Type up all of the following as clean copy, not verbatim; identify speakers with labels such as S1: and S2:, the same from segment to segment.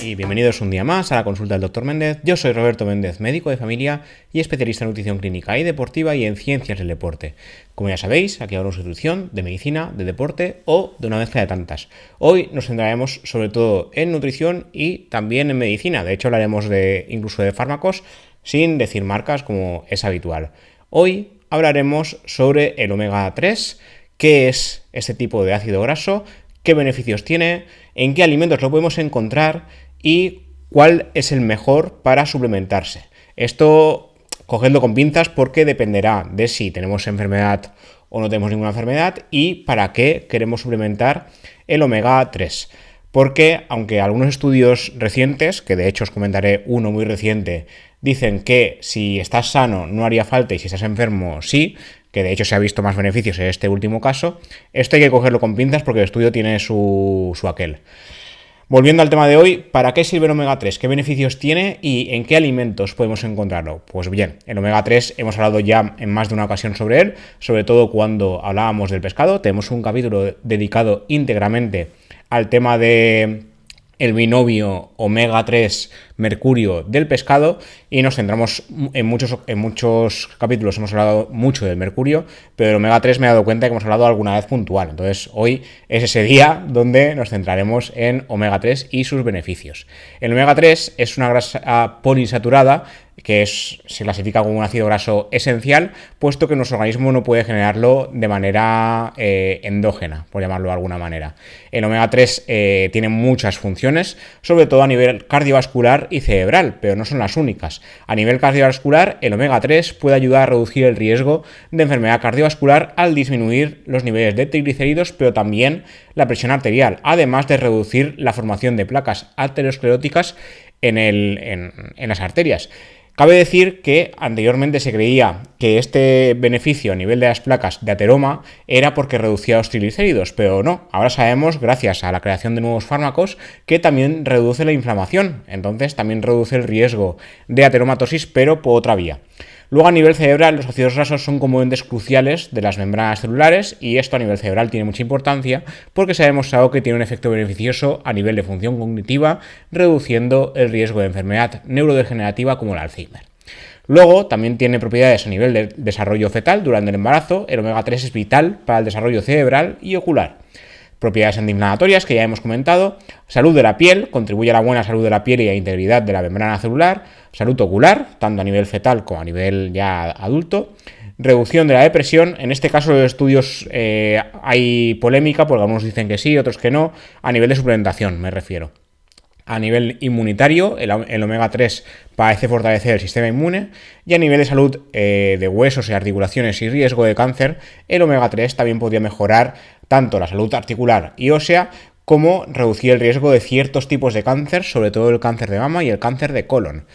S1: y bienvenidos un día más a la consulta del Dr. Méndez. Yo soy Roberto Méndez, médico de familia y especialista en nutrición clínica y deportiva y en ciencias del deporte. Como ya sabéis, aquí hablamos de nutrición, de medicina, de deporte o de una mezcla de tantas. Hoy nos centraremos sobre todo en nutrición y también en medicina. De hecho, hablaremos incluso de fármacos sin decir marcas como es habitual. Hoy hablaremos sobre el omega 3, qué es este tipo de ácido graso, qué beneficios tiene, en qué alimentos lo podemos encontrar y cuál es el mejor para suplementarse. Esto cogedlo con pinzas porque dependerá de si tenemos enfermedad o no tenemos ninguna enfermedad y para qué queremos suplementar el omega 3. Porque aunque algunos estudios recientes, que de hecho os comentaré uno muy reciente, dicen que si estás sano no haría falta y si estás enfermo sí, que de hecho se ha visto más beneficios en este último caso, esto hay que cogerlo con pinzas porque el estudio tiene su aquel. Volviendo al tema de hoy, ¿para qué sirve el omega 3? ¿Qué beneficios tiene y en qué alimentos podemos encontrarlo? Pues bien, el omega 3 hemos hablado ya en más de una ocasión sobre él, sobre todo cuando hablábamos del pescado. Tenemos un capítulo dedicado íntegramente al tema de el binomio omega 3 mercurio del pescado y nos centramos en muchos capítulos, hemos hablado mucho del mercurio, pero del omega 3 me he dado cuenta que hemos hablado alguna vez puntual. Entonces hoy es ese día donde nos centraremos en omega 3 y sus beneficios. El omega 3 es una grasa poliinsaturada que se clasifica como un ácido graso esencial, puesto que nuestro organismo no puede generarlo de manera endógena, por llamarlo de alguna manera. El omega 3 tiene muchas funciones, sobre todo a nivel cardiovascular y cerebral, pero no son las únicas. A nivel cardiovascular, el omega 3 puede ayudar a reducir el riesgo de enfermedad cardiovascular al disminuir los niveles de triglicéridos, pero también la presión arterial, además de reducir la formación de placas ateroscleróticas en las arterias. Cabe decir que anteriormente se creía que este beneficio a nivel de las placas de ateroma era porque reducía los triglicéridos, pero no. Ahora sabemos, gracias a la creación de nuevos fármacos, que también reduce la inflamación. Entonces también reduce el riesgo de ateromatosis, pero por otra vía. Luego a nivel cerebral los ácidos grasos son componentes cruciales de las membranas celulares y esto a nivel cerebral tiene mucha importancia porque se ha demostrado que tiene un efecto beneficioso a nivel de función cognitiva, reduciendo el riesgo de enfermedad neurodegenerativa como el Alzheimer. Luego también tiene propiedades a nivel de desarrollo fetal durante el embarazo. El omega 3 es vital para el desarrollo cerebral y ocular. Propiedades antiinflamatorias que ya hemos comentado, salud de la piel, contribuye a la buena salud de la piel y a la integridad de la membrana celular, salud ocular, tanto a nivel fetal como a nivel ya adulto, reducción de la depresión. En este caso los estudios hay polémica porque algunos dicen que sí, otros que no, a nivel de suplementación me refiero. A nivel inmunitario, el omega 3 parece fortalecer el sistema inmune y a nivel de salud de huesos y articulaciones y riesgo de cáncer, el omega 3 también podría mejorar tanto la salud articular y ósea como reducir el riesgo de ciertos tipos de cáncer, sobre todo el cáncer de mama y el cáncer de colon.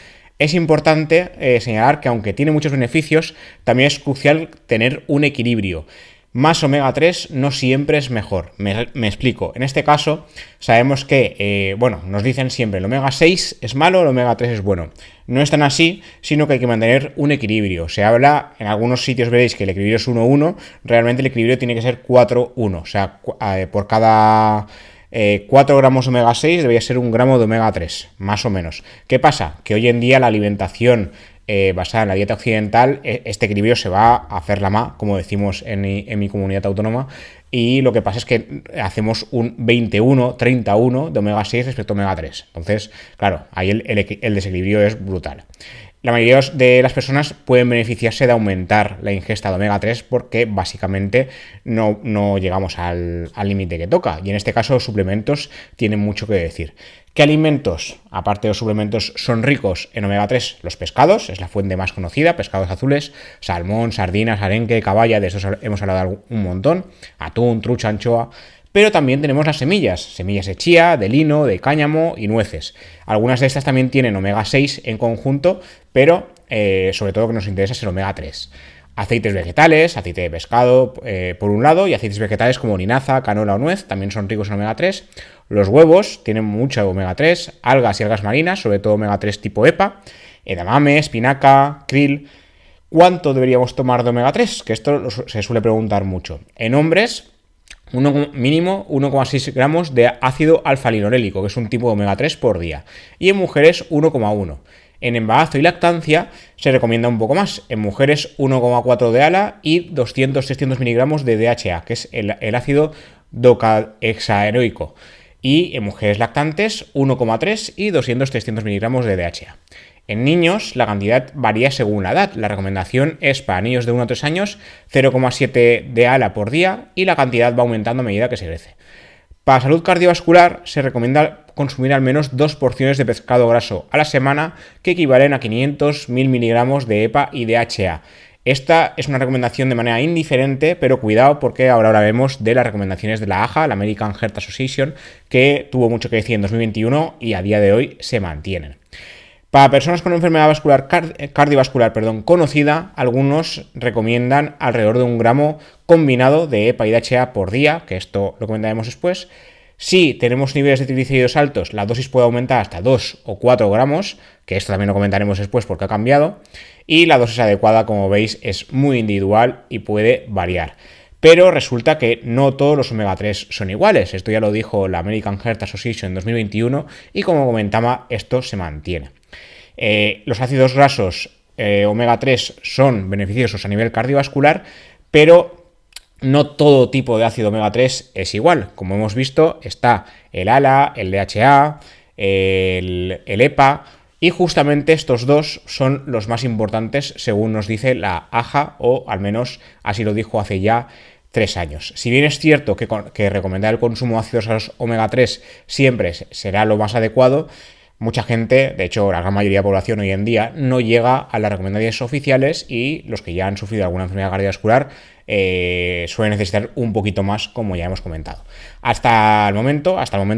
S1: Es importante señalar que aunque tiene muchos beneficios, también es crucial tener un equilibrio. Más omega 3 no siempre es mejor. Me explico. En este caso, sabemos que, nos dicen siempre el omega 6 es malo, el omega 3 es bueno. No es tan así, sino que hay que mantener un equilibrio. Se habla, en algunos sitios veréis que el equilibrio es 1-1, realmente el equilibrio tiene que ser 4-1. O sea, por cada 4 gramos de omega 6 debería ser 1 gramo de omega 3, más o menos. ¿Qué pasa? Que hoy en día la alimentación basada en la dieta occidental, este equilibrio se va a hacer la ma, como decimos en mi comunidad autónoma, y lo que pasa es que hacemos un 21-31 de omega 6 respecto a omega 3. Entonces, claro, ahí el desequilibrio es brutal. La mayoría de las personas pueden beneficiarse de aumentar la ingesta de omega 3 porque básicamente no llegamos al límite que toca. Y en este caso los suplementos tienen mucho que decir. ¿Qué alimentos, aparte de los suplementos, son ricos en omega 3? Los pescados, es la fuente más conocida, pescados azules, salmón, sardinas, arenque, caballa, de esos hemos hablado un montón, atún, trucha, anchoa. Pero también tenemos las semillas de chía, de lino, de cáñamo y nueces. Algunas de estas también tienen omega 6 en conjunto, pero sobre todo lo que nos interesa es el omega 3. Aceites vegetales, aceite de pescado por un lado, y aceites vegetales como linaza, canola o nuez también son ricos en omega 3. Los huevos tienen mucho omega 3, algas y algas marinas, sobre todo omega 3 tipo EPA, edamame, espinaca, krill. ¿Cuánto deberíamos tomar de omega 3? Que esto se suele preguntar mucho. En hombres mínimo 1,6 gramos de ácido alfa-linolénico, que es un tipo de omega 3 por día, y en mujeres 1,1. En embarazo y lactancia se recomienda un poco más. En mujeres 1,4 de ALA y 200-600 miligramos de DHA, que es el ácido docahexaenoico. Y en mujeres lactantes 1,3 y 200-300 miligramos de DHA. En niños la cantidad varía según la edad. La recomendación es para niños de 1 a 3 años 0,7 de ALA por día y la cantidad va aumentando a medida que se crece. Para salud cardiovascular se recomienda consumir al menos 2 porciones de pescado graso a la semana que equivalen a 500-1000 miligramos de EPA y DHA. Esta es una recomendación de manera indiferente, pero cuidado porque ahora hablaremos de las recomendaciones de la AHA, la American Heart Association, que tuvo mucho que decir en 2021 y a día de hoy se mantienen. Para personas con enfermedad vascular cardiovascular conocida, algunos recomiendan alrededor de 1 gramo combinado de EPA y DHA por día, que esto lo comentaremos después. Si tenemos niveles de triglicéridos altos, la dosis puede aumentar hasta 2 o 4 gramos, que esto también lo comentaremos después porque ha cambiado. Y la dosis adecuada, como veis, es muy individual y puede variar. Pero resulta que no todos los omega 3 son iguales. Esto ya lo dijo la American Heart Association en 2021 y como comentaba, esto se mantiene. Los ácidos grasos omega 3 son beneficiosos a nivel cardiovascular, pero no todo tipo de ácido omega 3 es igual. Como hemos visto, está el ALA, el DHA, el EPA, y justamente estos dos son los más importantes según nos dice la AHA, o al menos así lo dijo hace ya 3 años. Si bien es cierto que recomendar el consumo de ácidos grasos omega 3 siempre será lo más adecuado, mucha gente, de hecho la gran mayoría de la población hoy en día, no llega a las recomendaciones oficiales y los que ya han sufrido alguna enfermedad cardiovascular suelen necesitar un poquito más, como ya hemos comentado. Hasta el momento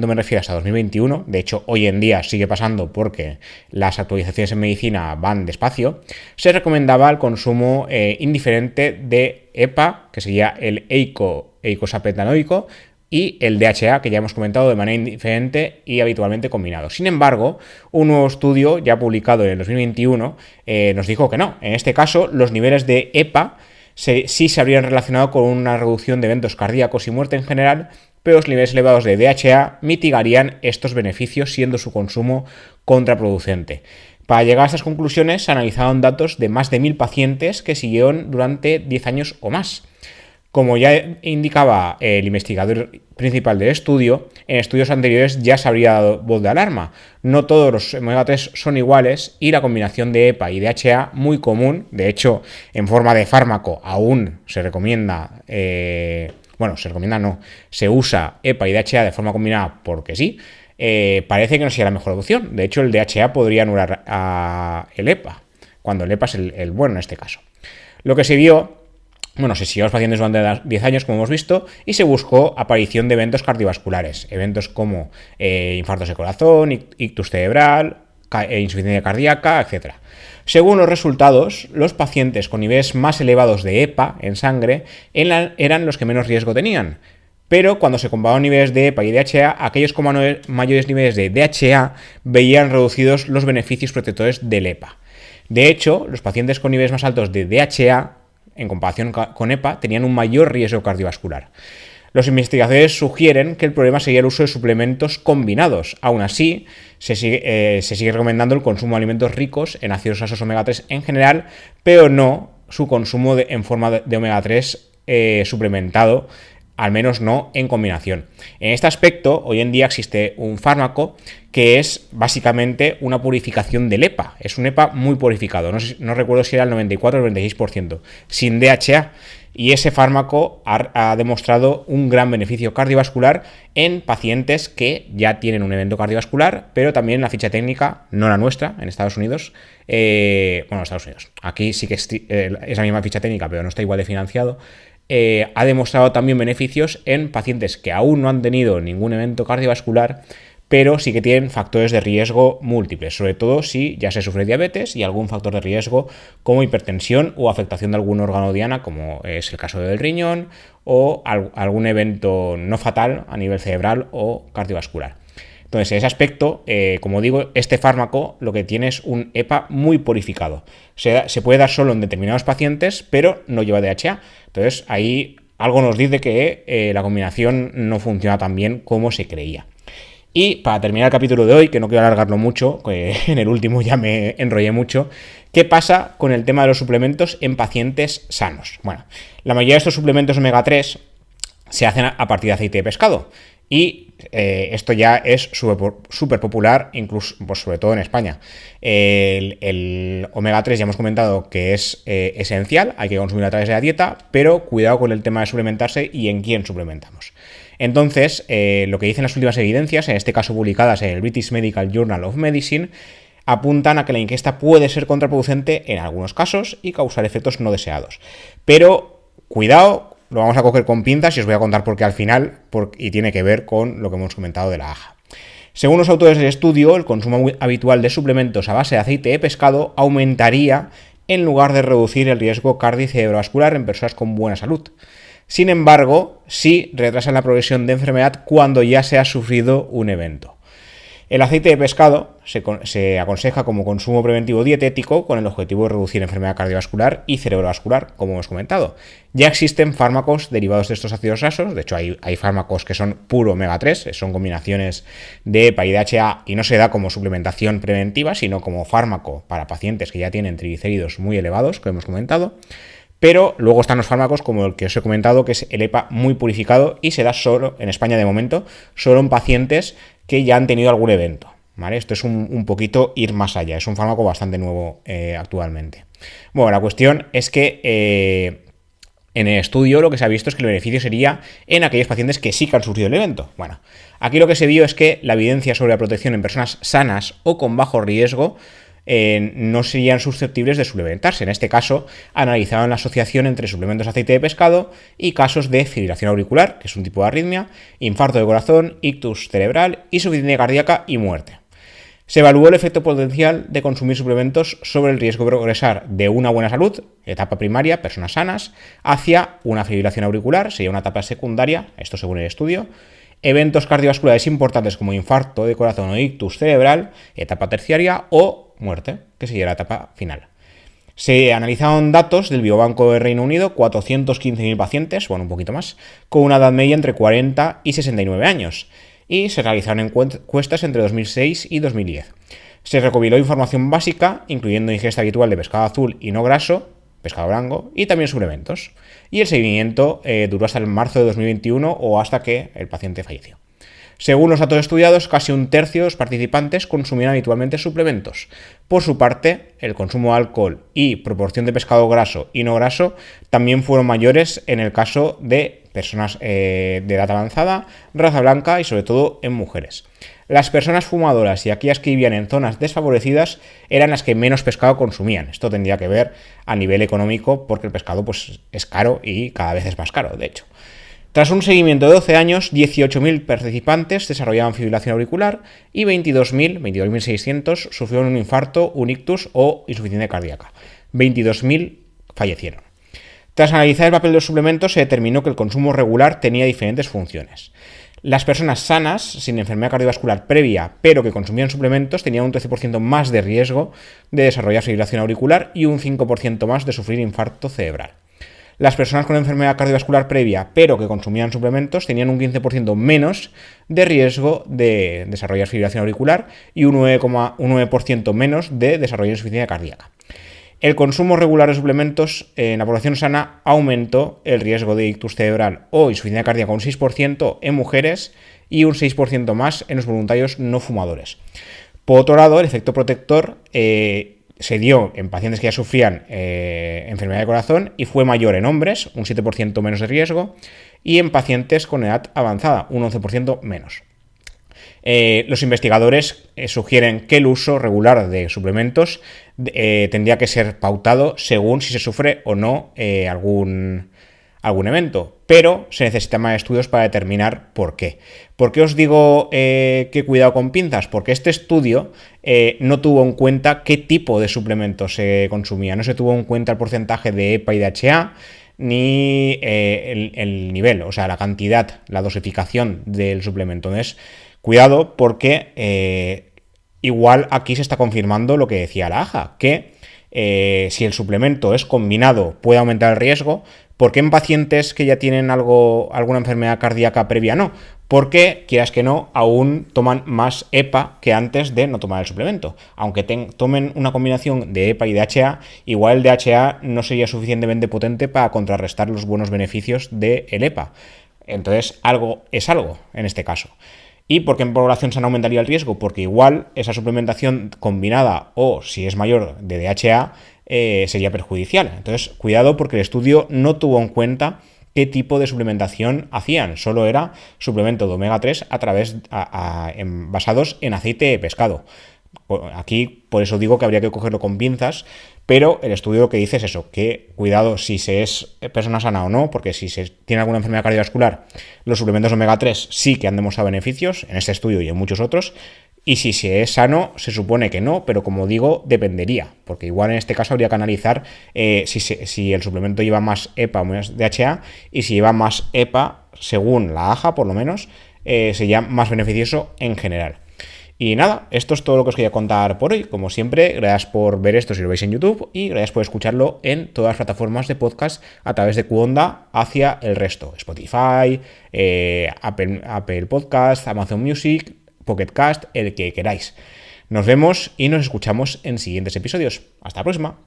S1: me refiero hasta 2021, de hecho hoy en día sigue pasando porque las actualizaciones en medicina van despacio, se recomendaba el consumo indiferente de EPA, que sería el eicosapentaenoico, y el DHA, que ya hemos comentado de manera indiferente y habitualmente combinado. Sin embargo, un nuevo estudio ya publicado en el 2021 nos dijo que no. En este caso, los niveles de EPA sí se habrían relacionado con una reducción de eventos cardíacos y muerte en general, pero los niveles elevados de DHA mitigarían estos beneficios, siendo su consumo contraproducente. Para llegar a estas conclusiones, se analizaron datos de más de 1000 pacientes que siguieron durante 10 años o más. Como ya indicaba el investigador principal del estudio, en estudios anteriores ya se habría dado voz de alarma. No todos los omega 3 son iguales y la combinación de EPA y DHA muy común, de hecho en forma de fármaco aún se recomienda, se usa EPA y DHA de forma combinada porque sí, parece que no sería la mejor opción. De hecho el DHA podría anular el EPA, cuando el EPA es el bueno en este caso. Lo que se vio, se siguió a los pacientes durante 10 años, como hemos visto, y se buscó aparición de eventos cardiovasculares, eventos como infartos de corazón, ictus cerebral, insuficiencia cardíaca, etc. Según los resultados, los pacientes con niveles más elevados de EPA en sangre eran los que menos riesgo tenían. Pero cuando se comparaban niveles de EPA y DHA, aquellos con mayores niveles de DHA veían reducidos los beneficios protectores del EPA. De hecho, los pacientes con niveles más altos de DHA en comparación con EPA, tenían un mayor riesgo cardiovascular. Los investigadores sugieren que el problema sería el uso de suplementos combinados. Aún así, se sigue recomendando el consumo de alimentos ricos en ácidos grasos omega 3 en general, pero no su consumo en forma de omega 3 suplementado, al menos no en combinación. En este aspecto, hoy en día existe un fármaco que es básicamente una purificación del EPA. Es un EPA muy purificado, no recuerdo si era el 94 o el 96%, sin DHA. Y ese fármaco ha demostrado un gran beneficio cardiovascular en pacientes que ya tienen un evento cardiovascular, pero también la ficha técnica, no la nuestra, en Estados Unidos, Estados Unidos, aquí sí que es la misma ficha técnica, pero no está igual de financiado, ha demostrado también beneficios en pacientes que aún no han tenido ningún evento cardiovascular, pero sí que tienen factores de riesgo múltiples, sobre todo si ya se sufre diabetes y algún factor de riesgo como hipertensión o afectación de algún órgano diana, como es el caso del riñón, o algún evento no fatal a nivel cerebral o cardiovascular. Entonces, en ese aspecto, como digo, este fármaco lo que tiene es un EPA muy purificado. Se puede dar solo en determinados pacientes, pero no lleva DHA. Entonces, ahí algo nos dice que la combinación no funciona tan bien como se creía. Y para terminar el capítulo de hoy, que no quiero alargarlo mucho, que en el último ya me enrollé mucho, ¿qué pasa con el tema de los suplementos en pacientes sanos? Bueno, la mayoría de estos suplementos omega 3 se hacen a partir de aceite de pescado. Y esto ya es súper popular, incluso, pues sobre todo en España. El omega 3 ya hemos comentado que es esencial, hay que consumirlo a través de la dieta, pero cuidado con el tema de suplementarse y en quién suplementamos. Entonces, lo que dicen las últimas evidencias, en este caso publicadas en el British Medical Journal of Medicine, apuntan a que la ingesta puede ser contraproducente en algunos casos y causar efectos no deseados. Pero cuidado, lo vamos a coger con pinzas y os voy a contar por qué al final, y tiene que ver con lo que hemos comentado de la AJA. Según los autores del estudio, el consumo habitual de suplementos a base de aceite de pescado aumentaría en lugar de reducir el riesgo cardio y cerebrovascular en personas con buena salud. Sin embargo, sí retrasan la progresión de enfermedad cuando ya se ha sufrido un evento. El aceite de pescado se aconseja como consumo preventivo dietético con el objetivo de reducir enfermedad cardiovascular y cerebrovascular, como hemos comentado. Ya existen fármacos derivados de estos ácidos grasos, de hecho hay fármacos que son puro omega 3, son combinaciones de EPA y DHA y no se da como suplementación preventiva, sino como fármaco para pacientes que ya tienen triglicéridos muy elevados, que hemos comentado. Pero luego están los fármacos como el que os he comentado, que es el EPA muy purificado y se da solo, en España de momento, solo en pacientes que ya han tenido algún evento, ¿vale? Esto es un poquito ir más allá, es un fármaco bastante nuevo actualmente. Bueno, la cuestión es que en el estudio lo que se ha visto es que el beneficio sería en aquellos pacientes que sí que han sufrido el evento. Bueno, aquí lo que se vio es que la evidencia sobre la protección en personas sanas o con bajo riesgo no serían susceptibles de suplementarse. En este caso, analizaban la asociación entre suplementos de aceite de pescado y casos de fibrilación auricular, que es un tipo de arritmia, infarto de corazón, ictus cerebral, insuficiencia cardíaca y muerte. Se evaluó el efecto potencial de consumir suplementos sobre el riesgo de progresar de una buena salud, etapa primaria, personas sanas, hacia una fibrilación auricular, sería una etapa secundaria, esto según el estudio, eventos cardiovasculares importantes como infarto de corazón o ictus cerebral, etapa terciaria, o muerte, que sería la etapa final. Se analizaron datos del Biobanco de Reino Unido, 415.000 pacientes, bueno, un poquito más, con una edad media entre 40 y 69 años, y se realizaron encuestas entre 2006 y 2010. Se recopiló información básica, incluyendo ingesta habitual de pescado azul y no graso, pescado blanco, y también suplementos. Y el seguimiento duró hasta el marzo de 2021 o hasta que el paciente falleció. Según los datos estudiados, casi un tercio de los participantes consumían habitualmente suplementos. Por su parte, el consumo de alcohol y proporción de pescado graso y no graso también fueron mayores en el caso de personas de edad avanzada, raza blanca y sobre todo en mujeres. Las personas fumadoras y aquellas que vivían en zonas desfavorecidas eran las que menos pescado consumían. Esto tendría que ver a nivel económico porque el pescado pues, es caro y cada vez es más caro, de hecho. Tras un seguimiento de 12 años, 18.000 participantes desarrollaban fibrilación auricular y 22.600 sufrieron un infarto, un ictus o insuficiencia cardíaca. 22.000 fallecieron. Tras analizar el papel de los suplementos, se determinó que el consumo regular tenía diferentes funciones. Las personas sanas, sin enfermedad cardiovascular previa, pero que consumían suplementos, tenían un 13% más de riesgo de desarrollar fibrilación auricular y un 5% más de sufrir infarto cerebral. Las personas con enfermedad cardiovascular previa, pero que consumían suplementos, tenían un 15% menos de riesgo de desarrollar fibrilación auricular y un 9% menos de desarrollar insuficiencia cardíaca. El consumo regular de suplementos en la población sana aumentó el riesgo de ictus cerebral o insuficiencia cardíaca un 6% en mujeres y un 6% más en los voluntarios no fumadores. Por otro lado, el efecto protector se dio en pacientes que ya sufrían enfermedad de corazón y fue mayor en hombres, un 7% menos de riesgo, y en pacientes con edad avanzada, un 11% menos. Los investigadores sugieren que el uso regular de suplementos tendría que ser pautado según si se sufre o no algún evento, pero se necesitan más estudios para determinar por qué. ¿Por qué os digo que cuidado con pinzas? Porque este estudio no tuvo en cuenta qué tipo de suplementos se consumía, no se tuvo en cuenta el porcentaje de EPA y DHA, ni el nivel, o sea, la cantidad, la dosificación del suplemento. Entonces, cuidado porque igual aquí se está confirmando lo que decía la AJA, que si el suplemento es combinado puede aumentar el riesgo. ¿Por qué en pacientes que ya tienen alguna enfermedad cardíaca previa no? Porque, quieras que no, aún toman más EPA que antes de no tomar el suplemento. Aunque tomen una combinación de EPA y DHA, igual el DHA no sería suficientemente potente para contrarrestar los buenos beneficios del EPA. Entonces, algo es algo en este caso. ¿Y por qué en población sana aumentaría el riesgo? Porque igual esa suplementación combinada o si es mayor de DHA sería perjudicial. Entonces, cuidado porque el estudio no tuvo en cuenta qué tipo de suplementación hacían. Solo era suplemento de omega 3 basados en aceite de pescado. Aquí, por eso digo que habría que cogerlo con pinzas, pero el estudio lo que dice es eso, que cuidado si se es persona sana o no, porque si se tiene alguna enfermedad cardiovascular, los suplementos omega 3 sí que han demostrado beneficios, en este estudio y en muchos otros, y si se es sano, se supone que no, pero como digo, dependería, porque igual en este caso habría que analizar si el suplemento lleva más EPA o más DHA, y si lleva más EPA, según la AJA por lo menos, sería más beneficioso en general. Y nada, esto es todo lo que os quería contar por hoy. Como siempre, gracias por ver esto si lo veis en YouTube y gracias por escucharlo en todas las plataformas de podcast a través de Cuonda hacia el resto. Spotify, Apple Podcast, Amazon Music, Pocket Cast, el que queráis. Nos vemos y nos escuchamos en siguientes episodios. Hasta la próxima.